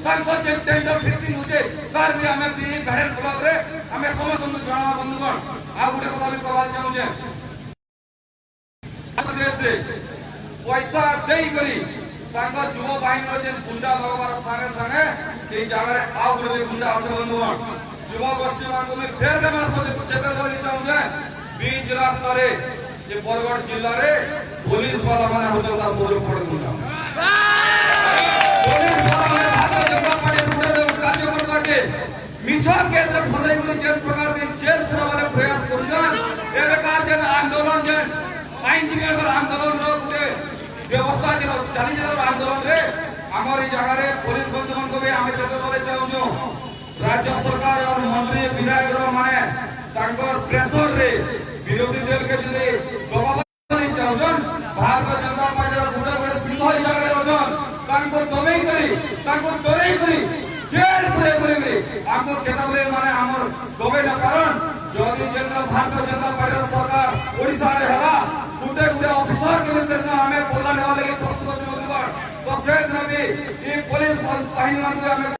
तांकर जे tender fixing होचे तार भी हमें बीनी भेड़र ब्लॉक रे हमें समस्त जणा बंधुगण आ गुटे कथा भी कहवा चाहूचे देश रे पैसा देई करी तांकर युवा बाहिनी जे गुंडा लगवार संगे संगे ए जगह रे आ गुटे गुंडा আছে बंधुगण युवा गोष्ठी मान को फेर के मैं चेतन करी चाहूचे बीच रास्ता रे जे बरगढ़ जिल्ला रे पुलिस वाला माने होटल का बोल पड़ गुंडा पुलिस वाला माने भारतीय जनता पार्टी गुंडा कार्यकर्ता के मिछा केंद्र फसाई गुरी जेल प्रकार के जेल पूरा वाले प्रयास करूछन ए बेकार जन आंदोलन जन आईन जिगर आंदोलन रो गुटे व्यवस्था जे चाली जन आंदोलन रे हमर ई जगह रे पुलिस बंधुमन को भी हमें चेतन करे चाहूछु राज्य सरकार और मंत्री विधायक रो माने तांकर प्रेशर रे विरोधी दल के जदि जवाब नहीं चाहछन भारतीय जनता पार्टी रो गुंडा बड़े सिंह ई जगह रे होछन तांको दमेई करी जेल पूरे करी हमको केतबले माने हमर दबे न कारण जदि केंद्र भारतीय जनता पार्टी रो सरकार ओडिसा रे हला गुंडे ऑफिसर के से न हमें बोलला नेवा लगे प्रस्तुत होकर तो से दिन भी ई पुलिस बाहिनी मान हमें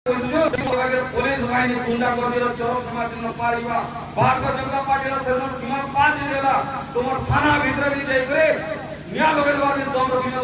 पुलिस बाहिनी गुंडा गर्दी रो चरम समाज न पारिबा भारतीय जनता पार्टी रो सीमा पार देला तुमर थाना भीतर भी जाई करे निया लगे दबार दम रखिने